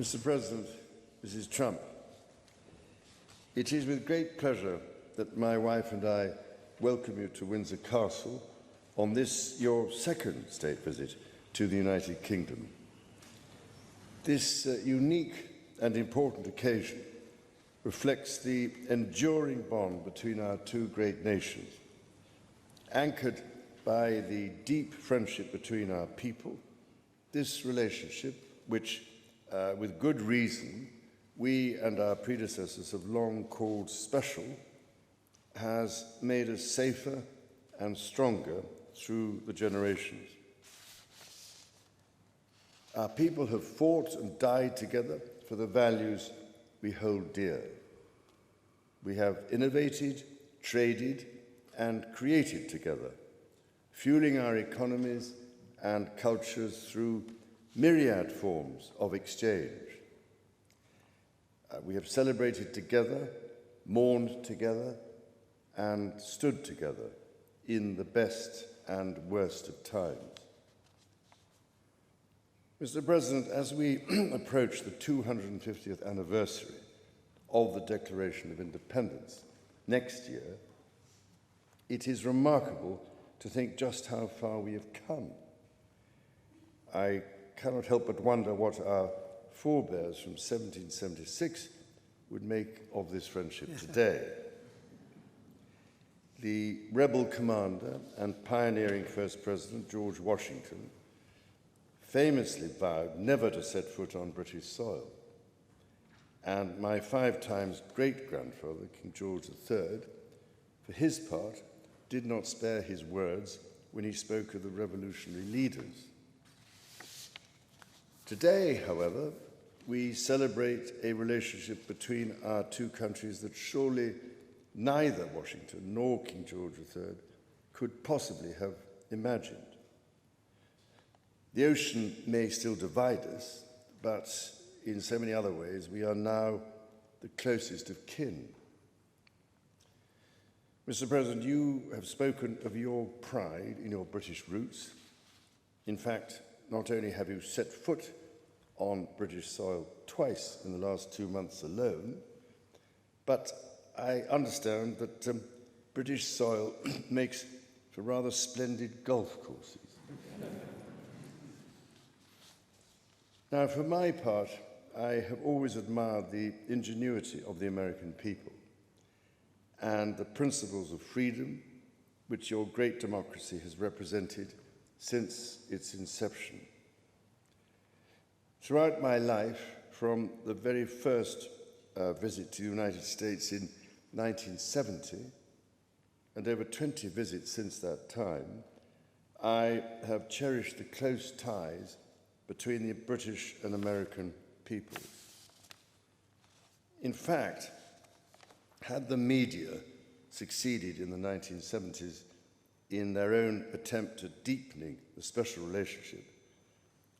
Mr. President, Mrs. Trump, it is with great pleasure that my wife and I welcome you to Windsor Castle on this, your second state visit to the United Kingdom. This unique and important occasion reflects the enduring bond between our two great nations, anchored by the deep friendship between our people. This relationship, which, with good reason, we and our predecessors have long called special, has made us safer and stronger through the generations. Our people have fought and died together for the values we hold dear. We have innovated, traded, and created together, fueling our economies and cultures through myriad forms of exchange. We have celebrated together, mourned together, and stood together in the best and worst of times. Mr. President, as we approach the 250th anniversary of the Declaration of Independence next year, it is remarkable to think just how far we have come. I cannot help but wonder what our forebears from 1776 would make of this friendship today. The rebel commander and pioneering First President George Washington famously vowed never to set foot on British soil. And my 5 times great-grandfather, King George III, for his part, did not spare his words when he spoke of the revolutionary leaders. Today, however, we celebrate a relationship between our two countries that surely neither Washington nor King George III could possibly have imagined. The ocean may still divide us, but in so many other ways, we are now the closest of kin. Mr. President, you have spoken of your pride in your British roots. In fact, not only have you set foot on British soil twice in the last 2 months alone, but I understand that British soil makes for rather splendid golf courses. Now, for my part, I have always admired the ingenuity of the American people and the principles of freedom which your great democracy has represented since its inception. Throughout my life, from the very first visit to the United States in 1970, and over 20 visits since that time, I have cherished the close ties between the British and American peoples. In fact, had the media succeeded in the 1970s in their own attempt at deepening the special relationship,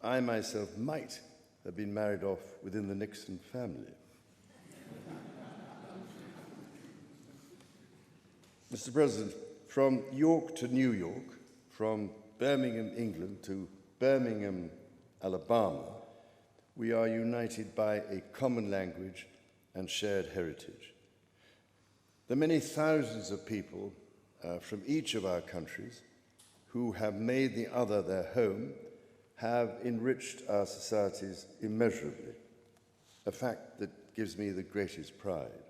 I myself might have been married off within the Nixon family. Mr. President, from York to New York, from Birmingham, England to Birmingham, Alabama, we are united by a common language and shared heritage. The many thousands of people from each of our countries who have made the other their home have enriched our societies immeasurably, a fact that gives me the greatest pride.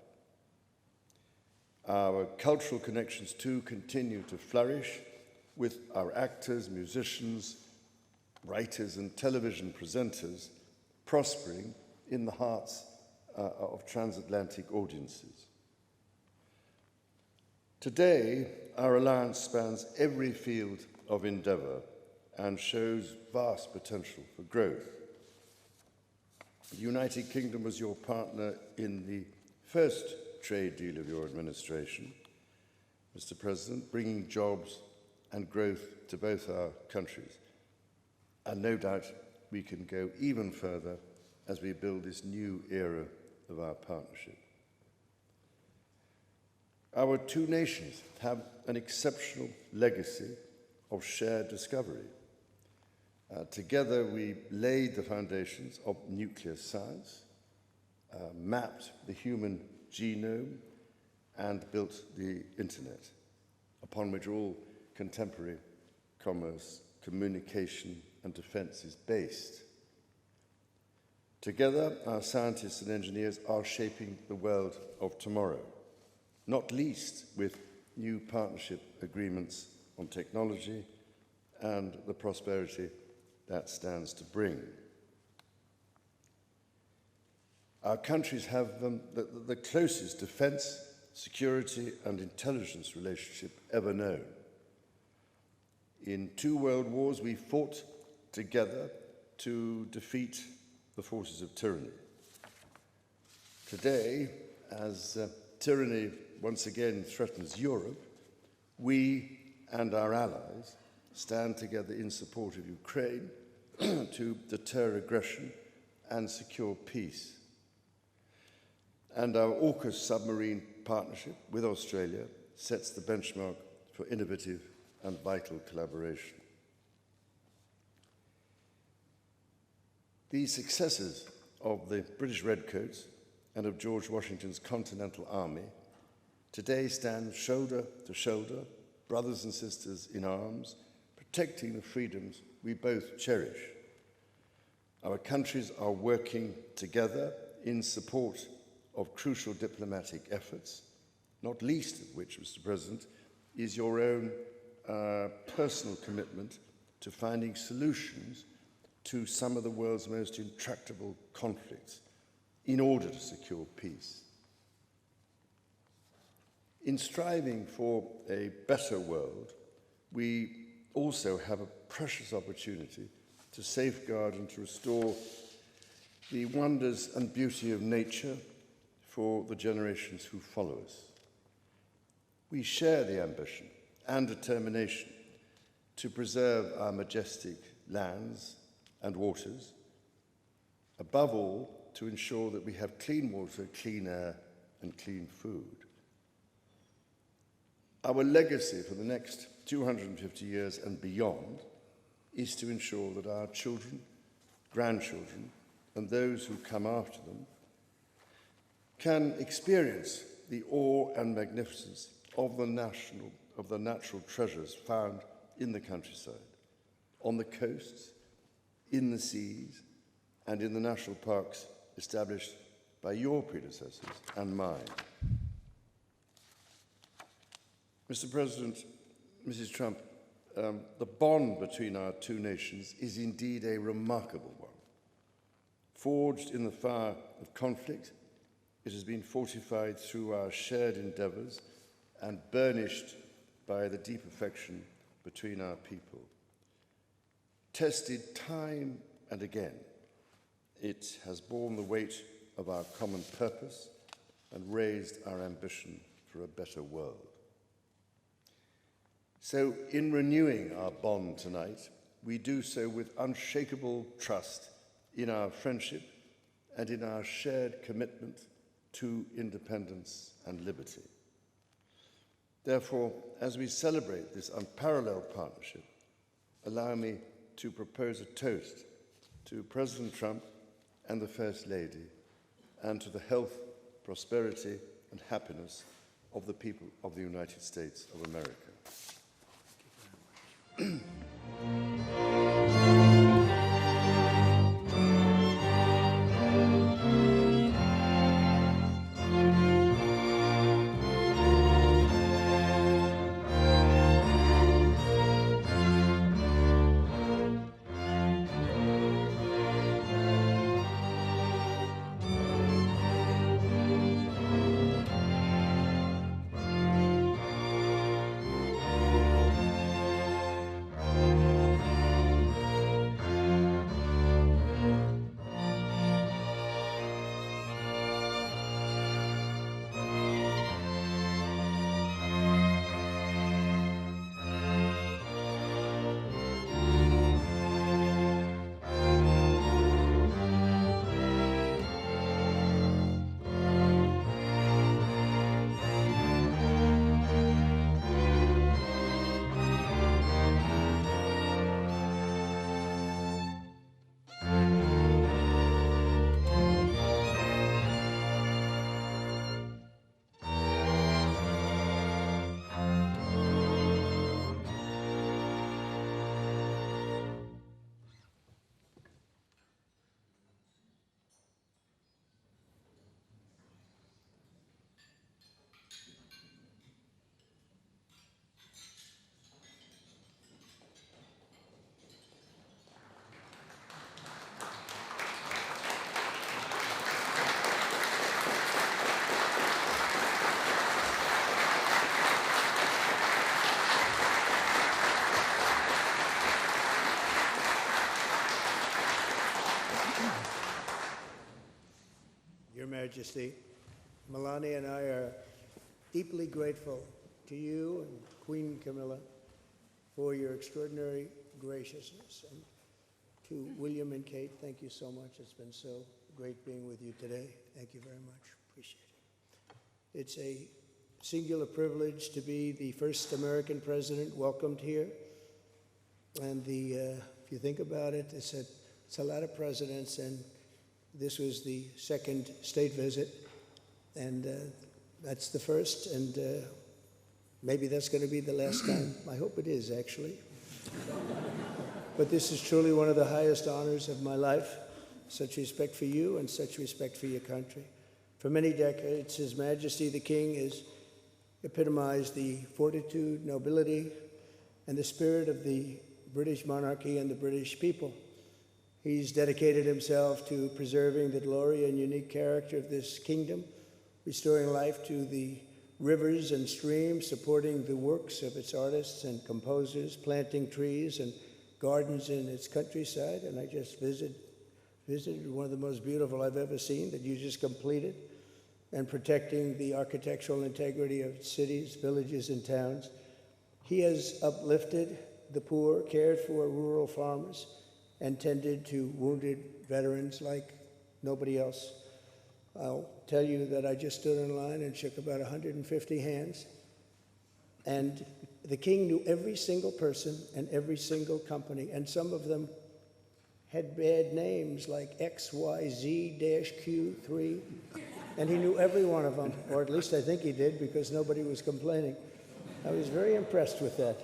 Our cultural connections, too, continue to flourish, with our actors, musicians, writers, and television presenters prospering in the hearts of transatlantic audiences. Today, our alliance spans every field of endeavor and shows vast potential for growth. The United Kingdom was your partner in the first trade deal of your administration, Mr. President, bringing jobs and growth to both our countries. And no doubt we can go even further as we build this new era of our partnership. Our two nations have an exceptional legacy of shared discovery. Together, we laid the foundations of nuclear science, mapped the human genome, and built the internet, upon which all contemporary commerce, communication, and defense is based. Together, our scientists and engineers are shaping the world of tomorrow, not least with new partnership agreements on technology and the prosperity that stands to bring. Our countries have the closest defense, security, and intelligence relationship ever known. In 2 world wars, we fought together to defeat the forces of tyranny. Today, as tyranny once again threatens Europe, we and our allies stand together in support of Ukraine to deter aggression and secure peace. And our AUKUS submarine partnership with Australia sets the benchmark for innovative and vital collaboration. The successes of the British Redcoats and of George Washington's Continental Army today stand shoulder to shoulder, brothers and sisters in arms, protecting the freedoms we both cherish. Our countries are working together in support of crucial diplomatic efforts, not least of which, Mr. President, is your own personal commitment to finding solutions to some of the world's most intractable conflicts in order to secure peace. In striving for a better world, we also have a precious opportunity to safeguard and to restore the wonders and beauty of nature for the generations who follow us. We share the ambition and determination to preserve our majestic lands and waters, above all, to ensure that we have clean water, clean air, and clean food. Our legacy for the next 250 years and beyond is to ensure that our children, grandchildren, and those who come after them can experience the awe and magnificence of the natural treasures found in the countryside, on the coasts, in the seas, and in the national parks established by your predecessors and mine. Mr. President, Mrs. Trump, the bond between our two nations is indeed a remarkable one. Forged in the fire of conflict, it has been fortified through our shared endeavours and burnished by the deep affection between our people. Tested time and again, it has borne the weight of our common purpose and raised our ambition for a better world. So, in renewing our bond tonight, we do so with unshakable trust in our friendship and in our shared commitment to independence and liberty. Therefore, as we celebrate this unparalleled partnership, allow me to propose a toast to President Trump and the First Lady, and to the health, prosperity, and happiness of the people of the United States of America. Majesty. Melania and I are deeply grateful to you and Queen Camilla for your extraordinary graciousness. And to William and Kate, thank you so much. It's been so great being with you today. Thank you very much. Appreciate it. It's a singular privilege to be the first American president welcomed here. And if you think about it, it's a lot of presidents, and this was the second state visit, and that's the first, and maybe that's going to be the last time. I hope it is, actually. But this is truly one of the highest honors of my life. Such respect for you and such respect for your country. For many decades, His Majesty the King has epitomized the fortitude, nobility, and the spirit of the British monarchy and the British people. He's dedicated himself to preserving the glory and unique character of this kingdom, restoring life to the rivers and streams, supporting the works of its artists and composers, planting trees and gardens in its countryside. And I just visited one of the most beautiful I've ever seen that you just completed, and protecting the architectural integrity of cities, villages, and towns. He has uplifted the poor, cared for rural farmers, and tended to wounded veterans like nobody else. I'll tell you that I just stood in line and shook about 150 hands, and the king knew every single person and every single company, and some of them had bad names like XYZ-Q3, and he knew every one of them, or at least I think he did, because nobody was complaining. I was very impressed with that.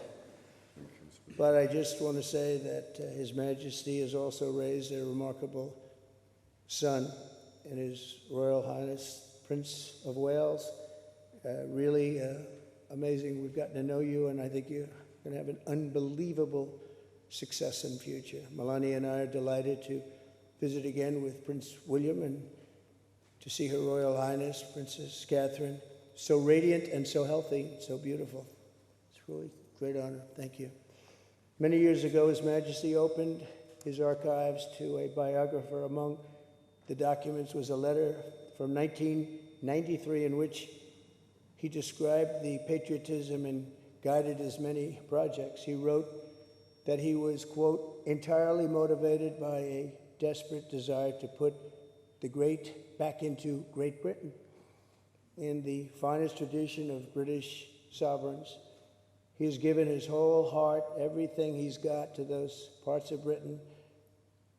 But I just want to say that His Majesty has also raised a remarkable son in His Royal Highness, Prince of Wales. Really amazing. We've gotten to know you, and I think you're going to have an unbelievable success in the future. Melania and I are delighted to visit again with Prince William and to see Her Royal Highness, Princess Catherine, so radiant and so healthy, so beautiful. It's really a great honor. Thank you. Many years ago, His Majesty opened his archives to a biographer. Among the documents was a letter from 1993 in which he described the patriotism and guided his many projects. He wrote that he was, quote, entirely motivated by a desperate desire to put the great back into Great Britain. In the finest tradition of British sovereigns, he has given his whole heart, everything he's got, to those parts of Britain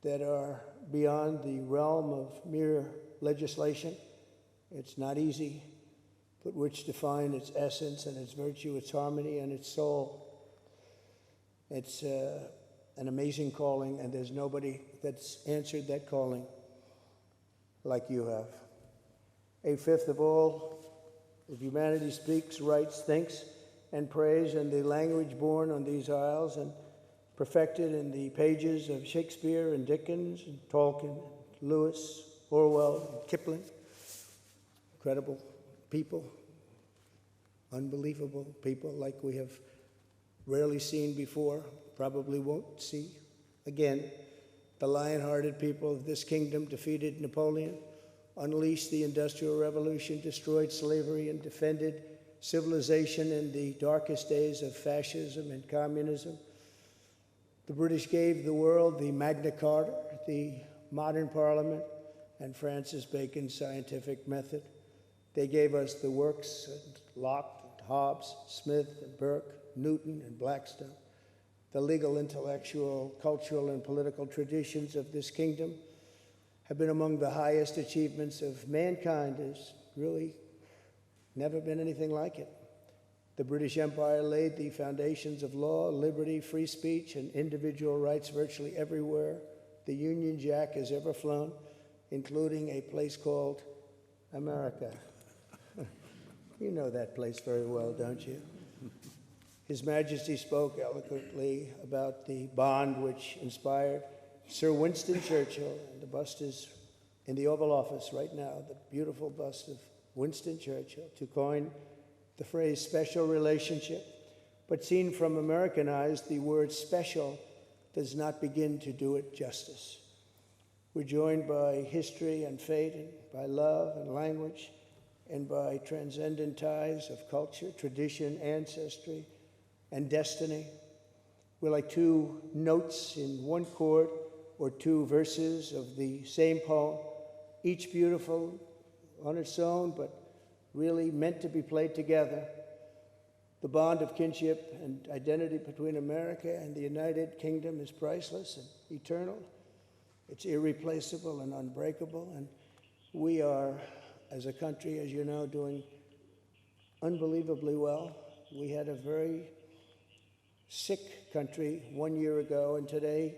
that are beyond the realm of mere legislation. It's not easy, but which define its essence and its virtue, its harmony, and its soul. It's an amazing calling, and there's nobody that's answered that calling like you have. A fifth of all of humanity speaks, writes, thinks, and prays in the language born on these isles and perfected in the pages of Shakespeare and Dickens and Tolkien, Lewis, Orwell, and Kipling. Incredible people, unbelievable people like we have rarely seen before, probably won't see again. The lion-hearted people of this kingdom defeated Napoleon, unleashed the Industrial Revolution, destroyed slavery, and defended civilization in the darkest days of fascism and communism. The British gave the world the Magna Carta, the modern parliament, and Francis Bacon's scientific method. They gave us the works of Locke, Hobbes, Smith, and Burke, Newton, and Blackstone. The legal, intellectual, cultural, and political traditions of this kingdom have been among the highest achievements of mankind. There's really never been anything like it. The British Empire laid the foundations of law, liberty, free speech, and individual rights virtually everywhere the Union Jack has ever flown, including a place called America. You know that place very well, don't you? His Majesty spoke eloquently about the bond which inspired Sir Winston Churchill, and the bust is in the Oval Office right now, the beautiful bust of Winston Churchill, to coin the phrase special relationship. But seen from American eyes, the word special does not begin to do it justice. We're joined by history and fate, and by love and language, and by transcendent ties of culture, tradition, ancestry, and destiny. We're like two notes in one chord or two verses of the same poem, each beautiful on its own, but really meant to be played together. The bond of kinship and identity between America and the United Kingdom is priceless and eternal. It's irreplaceable and unbreakable, and we are, as a country, as you know, doing unbelievably well. We had a very sick country 1 year ago, and today,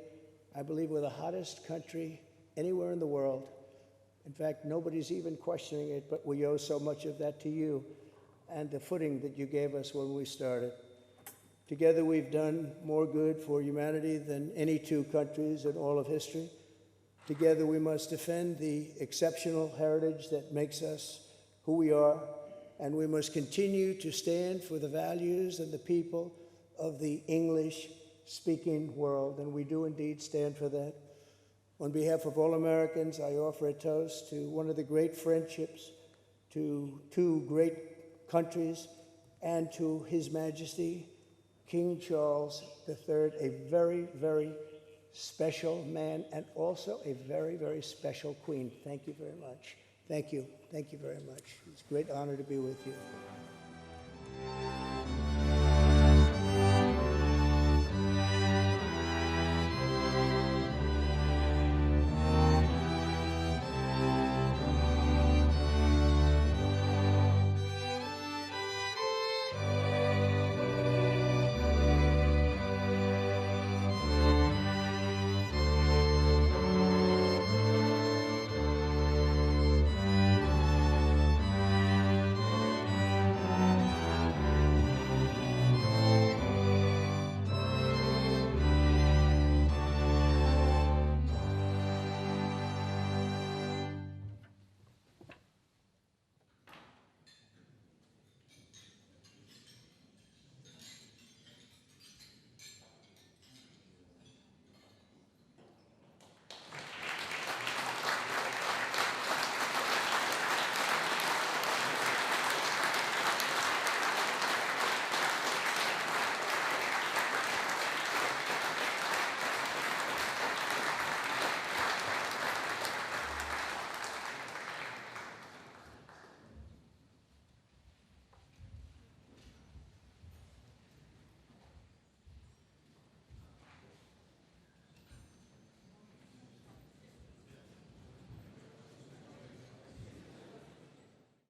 I believe we're the hottest country anywhere in the world. In fact, nobody's even questioning it, but we owe so much of that to you and the footing that you gave us when we started. Together, we've done more good for humanity than any two countries in all of history. Together, we must defend the exceptional heritage that makes us who we are, and we must continue to stand for the values and the people of the English-speaking world, and we do indeed stand for that. On behalf of all Americans, I offer a toast to one of the great friendships, to two great countries, and to His Majesty, King Charles III, a very, very special man, and also a very, very special queen. Thank you very much. Thank you. Thank you very much. It's a great honor to be with you.